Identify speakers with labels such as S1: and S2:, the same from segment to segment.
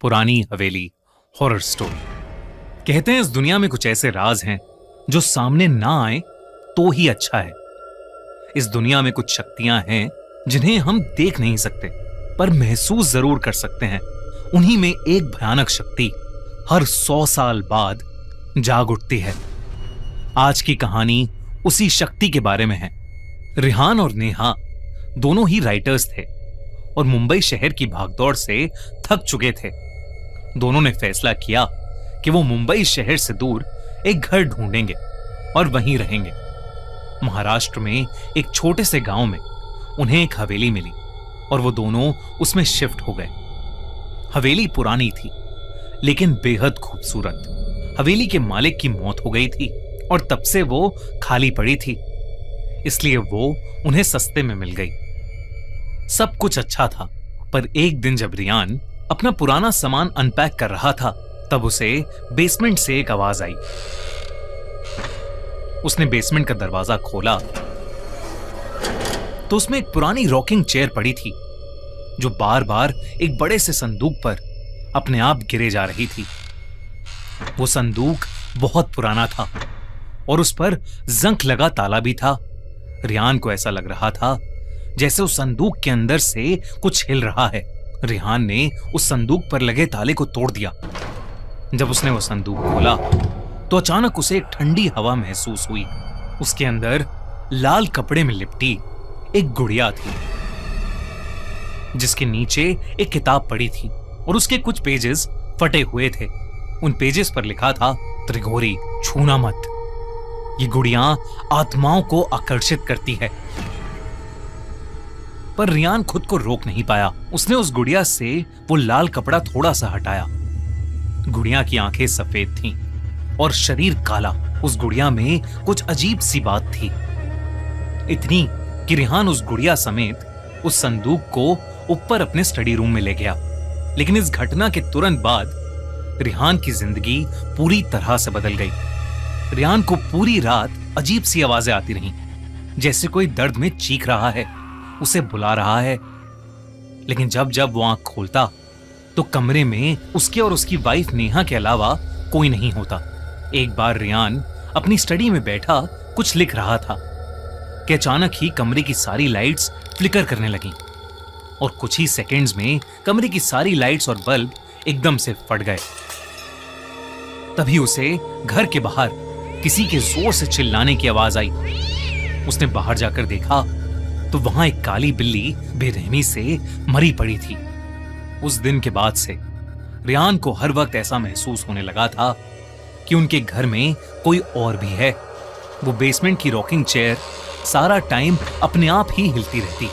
S1: पुरानी हवेली horror story. कहते हैं इस दुनिया में कुछ ऐसे राज हैं जो सामने ना आए तो ही अच्छा है। इस दुनिया में कुछ शक्तियां हैं जिन्हें हम देख नहीं सकते पर महसूस जरूर कर सकते हैं। उन्हीं में एक भयानक शक्ति हर 100 साल बाद जाग उठती है। आज की कहानी उसी शक्ति के बारे में है। रिहान और नेहा दोनों ही राइटर्स थे और मुंबई शहर की भागदौड़ से थक चुके थे। दोनों ने फैसला किया कि वो मुंबई शहर से दूर एक घर ढूंढेंगे और वहीं रहेंगे। महाराष्ट्र में एक छोटे से गांव में उन्हें एक हवेली मिली और वो दोनों उसमें शिफ्ट हो गए। हवेली पुरानी थी लेकिन बेहद खूबसूरत। हवेली के मालिक की मौत हो गई थी और तब से वो खाली पड़ी थी, इसलिए वो उन्हें सस्ते में मिल गई। सब कुछ अच्छा था, पर एक दिन जब रियान अपना पुराना सामान अनपैक कर रहा था तब उसे बेसमेंट से एक आवाज आई। उसने बेसमेंट का दरवाजा खोला तो उसमें एक पुरानी रॉकिंग चेयर पड़ी थी जो बार बार एक बड़े से संदूक पर अपने आप गिरे जा रही थी। वो संदूक बहुत पुराना था और उस पर जंग लगा ताला भी था। रियान को ऐसा लग रहा था जैसे उस संदूक के अंदर से कुछ हिल रहा है। रिहान ने उस संदूक पर लगे ताले को तोड़ दिया। जब उसने वो संदूक खोला तो अचानक उसे एक ठंडी हवा महसूस हुई। उसके अंदर लाल कपड़े में लिपटी एक गुड़िया थी जिसके नीचे एक किताब पड़ी थी और उसके कुछ पेजेस फटे हुए थे। उन पेजेस पर लिखा था, त्रिगोरी, छूना मत। ये गुड़िया आत्माओं को आकर्षित करती है। पर रियान खुद को रोक नहीं पाया। उसने उस गुड़िया से वो लाल कपड़ा थोड़ा सा हटाया। गुड़िया की आंखें सफेद थीं और शरीर काला। उस गुड़िया में कुछ अजीब सी बात थी, इतनी कि रिहान उस गुड़िया समेत उस संदूक को ऊपर अपने स्टडी रूम में ले गया। लेकिन इस घटना के तुरंत बाद रिहान की जिंदगी पूरी तरह से बदल गई। रिहान को पूरी रात अजीब सी आवाजें आती रहीं, जैसे कोई दर्द में चीख रहा है, उसे बुला रहा है। लेकिन जब जब वो आंख खोलता तो कमरे में उसके और उसकी वाइफ नेहा के अलावा कोई नहीं होता। एक बार रियान अपनी स्टडी में बैठा कुछ लिख रहा था कि अचानक ही कमरे की सारी लाइट्स फ्लिकर करने लगीं और कुछ ही सेकंड्स में कमरे की सारी लाइट्स और बल्ब एकदम से फट गए। तभी उसे घर के बाहर किसी के जोर से चिल्लाने की आवाज आई। उसने बाहर जाकर देखा तो वहां एक काली बिल्ली बेरहमी से मरी पड़ी थी। उस दिन के बाद से रियान को हर वक्त ऐसा महसूस होने लगा था कि उनके घर में कोई और भी है। वो बेसमेंट की रॉकिंग चेयर सारा टाइम अपने आप ही हिलती रहती।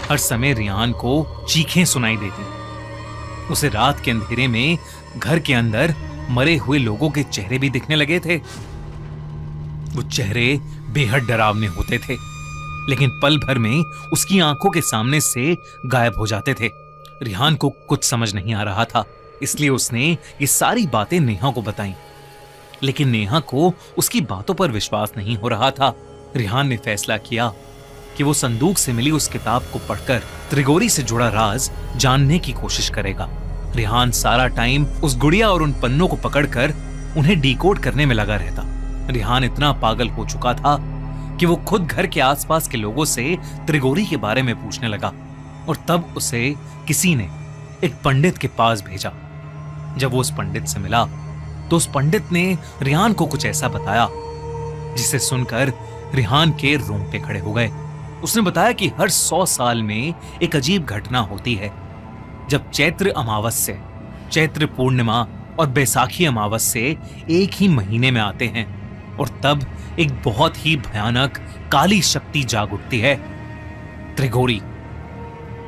S1: हर समय रियान को चीखें सुनाई देती। उसे रात के अंधेरे में घर के अंदर मरे हुए लोगों के चेहरे भी दिखने लगे थे। वो चेहरे बेहद डरावने होते थे, लेकिन पल भर में उसकी आंखों के सामने से गायब हो जाते थे। रिहान को कुछ समझ नहीं आ रहा था, इसलिए उसने ये सारी बातें नेहा को बताईं। लेकिन नेहा को उसकी बातों पर विश्वास नहीं हो रहा था। रिहान ने फैसला किया कि वो संदूक से मिली उस किताब को पढ़कर त्रिगोरी से जुड़ा राज जानने की कोशिश करेगा। रिहान सारा टाइम उस गुड़िया और उन पन्नों को पकड़कर उन्हें डिकोड करने में लगा रहता। रिहान इतना पागल हो चुका था कि वो खुद घर के आसपास के लोगों से त्रिगोरी के बारे में पूछने लगा और तब उसे किसी ने एक पंडित के पास भेजा। जब वो उस पंडित से मिला तो उस पंडित ने रिहान को कुछ ऐसा बताया जिसे सुनकर रिहान के रोंगटे खड़े हो गए। उसने बताया कि हर 100 साल में एक अजीब घटना होती है जब चैत्र अमावस्या, चैत्र पूर्णिमा और बैसाखी अमावस्या एक ही महीने में आते हैं और तब एक बहुत ही भयानक काली शक्ति जाग उठती है, त्रिगोरी।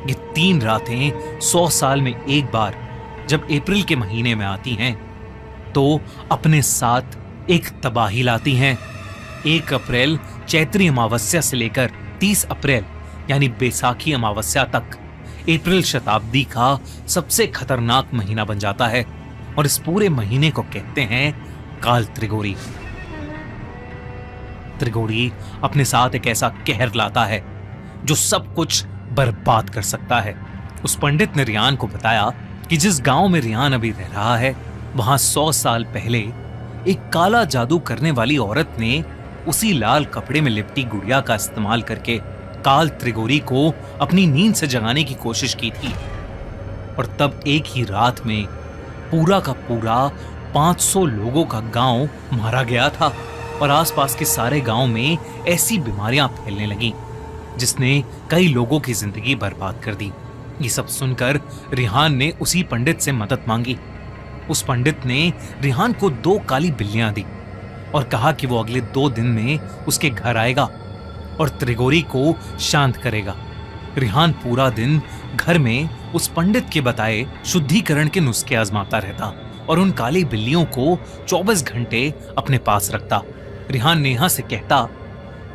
S1: ये 3 रातें 100 साल में एक बार जब अप्रैल के महीने में आती हैं तो अपने साथ एक तबाही लाती हैं। 1 अप्रैल चैत्री अमावस्या से लेकर 30 अप्रैल यानी बैसाखी अमावस्या तक अप्रैल शताब्दी का सबसे खतरनाक महीना बन जाता है और इस पूरे महीने को कहते हैं काल त्रिगोरी। त्रिगोरी अपने साथ एक ऐसा कहर लाता है जो सब कुछ बर्बाद कर सकता है। उस पंडित ने रियान को बताया कि जिस गांव में रिहान अभी रह रहा है, वहां 100 साल पहले एक काला जादू करने वाली औरत ने उसी लाल कपड़े में लिपटी गुड़िया का इस्तेमाल करके काल त्रिगोरी को अपनी नींद से जगाने की कोशिश की थी। और तब एक ही रात में पूरा का पूरा 500 लोगों का गांव मारा गया था और आसपास के सारे गांव में ऐसी बीमारियां फैलने लगीं जिसने कई लोगों की जिंदगी बर्बाद कर दी। ये सब सुनकर रिहान ने उसी पंडित से मदद मांगी। उस पंडित ने रिहान को 2 काली बिल्लियां दी और कहा कि वो अगले 2 दिन में उसके घर आएगा और त्रिगोरी को शांत करेगा। रिहान पूरा दिन घर में उस पंडित के बताए शुद्धिकरण के नुस्खे आजमाता रहता और उन काली बिल्लियों को 24 घंटे अपने पास रखता। रिहान नेहा से कहता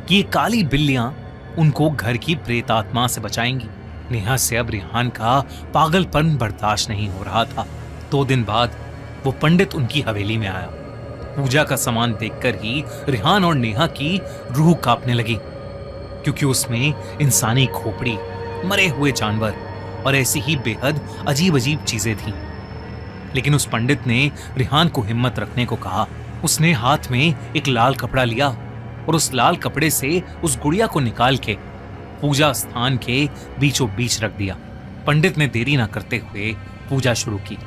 S1: कि ये काली बिल्लियां उनको घर की प्रेत आत्मा से बचाएंगी। नेहा से अब रिहान का पागलपन बर्दाश्त नहीं हो रहा था। 2 दिन बाद वो पंडित उनकी हवेली में आया। पूजा का सामान देखकर ही रिहान और नेहा की रूह कांपने लगी, क्योंकि उसमें इंसानी खोपड़ी, मरे हुए जानवर और ऐसी ही बेहद अजीब अजीब चीजें थीं। लेकिन उस पंडित ने रिहान को हिम्मत रखने को कहा। उसने हाथ में एक लाल कपड़ा लिया और उस लाल कपड़े से उस गुड़िया को निकाल के पूजा स्थान के बीचों बीच रख दिया। पंडित ने देरी ना करते हुए पूजा शुरू की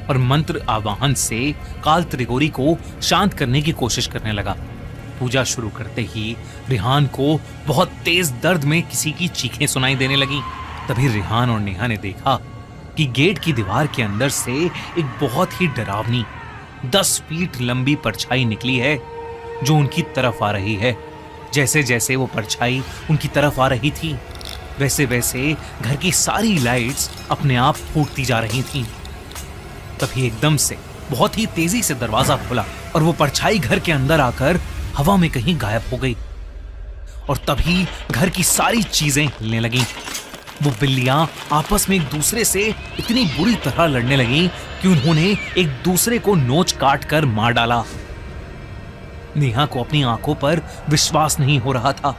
S1: और मंत्र आवाहन से काल त्रिगोरी को शांत करने की कोशिश करने लगा। पूजा शुरू करते ही रिहान को बहुत तेज दर्द में किसी की चीखें सुनाई देने लगी। तभी रिहान और नेहा ने देखा कि गेट की दीवार के अंदर से एक बहुत ही डरावनी 10 फीट लंबी परछाई निकली है जो उनकी तरफ आ रही है। जैसे जैसे वो परछाई उनकी तरफ आ रही थी, वैसे वैसे घर की सारी लाइट्स अपने आप फूटती जा रही थीं। तभी एकदम से बहुत ही तेजी से दरवाजा खुला और वो परछाई घर के अंदर आकर हवा में कहीं गायब हो गई। और तभी घर की सारी चीजें हिलने लगीं। वो बिल्लियां आपस में एक दूसरे से इतनी बुरी तरह लड़ने लगीं कि उन्होंने एक दूसरे को नोच काट कर मार डाला। नेहा को अपनी आंखों पर विश्वास नहीं हो रहा था।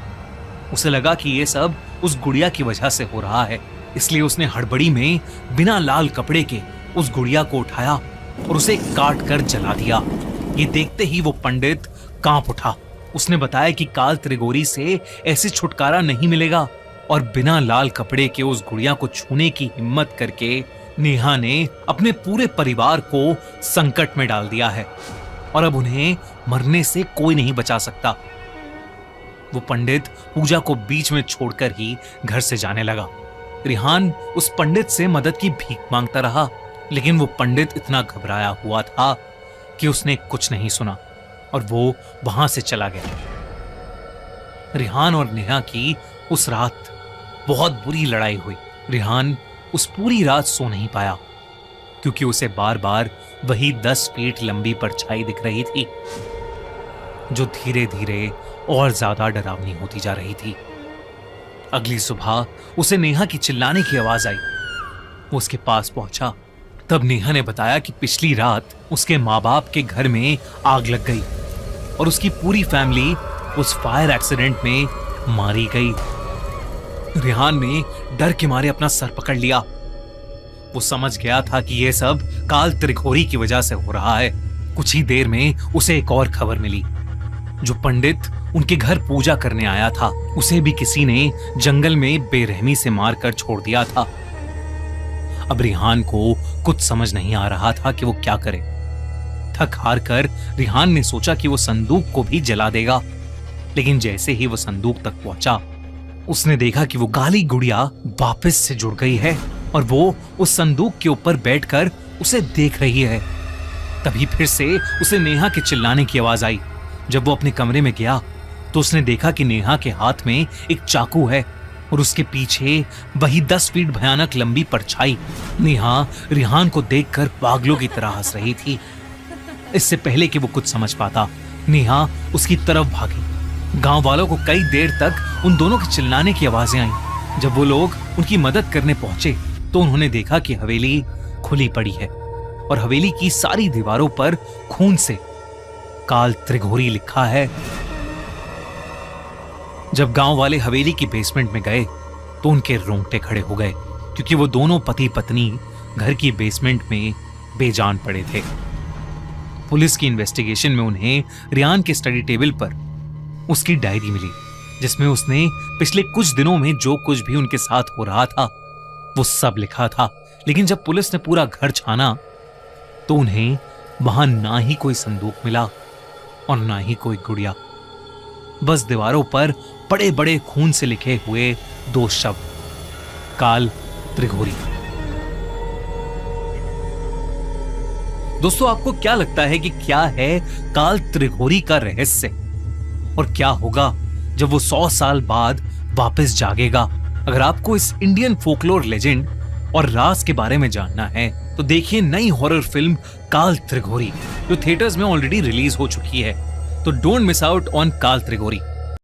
S1: उसे लगा कि ये सब उस गुड़िया की वजह से हो रहा है, इसलिए उसने हड़बड़ी में बिना लाल कपड़े के उस गुड़िया को उठाया और उसे काट कर जला दिया। ये देखते ही वो पंडित कांप उठा। उसने बताया कि काल त्रिगोरी से ऐसे छुटकारा नहीं मिलेगा और बिना लाल कपड़े के उस गुड़िया को छूने की हिम्मत करके नेहा ने अपने पूरे परिवार को संकट में डाल दिया है और अब उन्हें मरने से कोई नहीं बचा सकता। वो पंडित पूजा को बीच में छोड़कर ही घर से जाने लगा। रिहान उस पंडित से मदद की भीख मांगता रहा, लेकिन वो पंडित इतना घबराया हुआ था कि उसने कुछ नहीं सुना और वो वहां से चला गया। रिहान और नेहा की उस रात बहुत बुरी लड़ाई हुई। रिहान उस पूरी रात सो नहीं पाया क्योंकि उसे बार बार वही 10 फीट लंबी परछाई दिख रही थी जो धीरे धीरे और ज्यादा डरावनी होती जा रही थी। अगली सुबह उसे नेहा की चिल्लाने की आवाज आई। वो उसके पास पहुंचा। तब नेहा ने बताया कि पिछली रात उसके माँ बाप के घर में आग लग गई और उसकी पूरी फैमिली उस फायर एक्सीडेंट में मारी गई। रिहान ने डर के मारे अपना सर पकड़ लिया। वो समझ गया था कि यह सब काल त्रिगोरी की वजह से हो रहा है। कुछ ही देर में उसे एक और खबर मिली। जो पंडित उनके घर पूजा करने आया था, उसे भी किसी ने जंगल में बेरहमी से मारकर छोड़ दिया था। अब रिहान को कुछ समझ नहीं आ रहा था कि वो क्या करे। थक हार कर रिहान ने सोचा कि वो संदूक को भी जला देगा, लेकिन जैसे ही वो संदूक तक पहुंचा, उसने देखा कि वो काली गुड़िया वापस से जुड़ गई है और वो उस संदूक के ऊपर बैठकर उसे देख रही है। तभी फिर से उसे नेहा के चिल्लाने की आवाज आई। जब वो अपने कमरे में गया तो उसने देखा कि नेहा के हाथ में एक चाकू है और उसके पीछे वही 10 फीट भयानक लंबी परछाई। नेहा रिहान को देखकर पागलों की तरह हंस रही थी। इससे पहले कि वो कुछ समझ पाता, नेहा उसकी तरफ भागी। गांव वालों को कई देर तक उन दोनों के चिल्लाने की आवाजें आईं। जब वो लोग उनकी मदद करने पहुंचे तो उन्होंने देखा कि हवेली खुली पड़ी है और हवेली की सारी दीवारों पर खून से काल त्रिगोरी लिखा है। जब गांव वाले हवेली की बेसमेंट में गए तो उनके रोंगटे खड़े हो गए, क्योंकि वो दोनों पति पत्नी घर की बेसमेंट में बेजान पड़े थे। पुलिस की इन्वेस्टिगेशन में उन्हें रियान के स्टडी टेबल पर उसकी डायरी मिली, जिसमें उसने पिछले कुछ दिनों में जो कुछ भी उनके साथ हो रहा था वो सब लिखा था। लेकिन जब पुलिस ने पूरा घर छाना तो उन्हें वहां ना ही कोई संदूक मिला और ना ही कोई गुड़िया। बस दीवारों पर बड़े बड़े खून से लिखे हुए 2 शब्द, काल त्रिघोरी। दोस्तों, आपको क्या लगता है कि क्या है काल त्रिघोरी का रहस्य, और क्या होगा जब वो 100 साल बाद वापस जागेगा? अगर आपको इस इंडियन फोकलोर लेजेंड और राज के बारे में जानना है तो देखिए नई हॉरर फिल्म काल त्रिघोरी, जो थिएटर्स में ऑलरेडी रिलीज हो चुकी है। तो डोंट मिस आउट ऑन काल त्रिघोरी।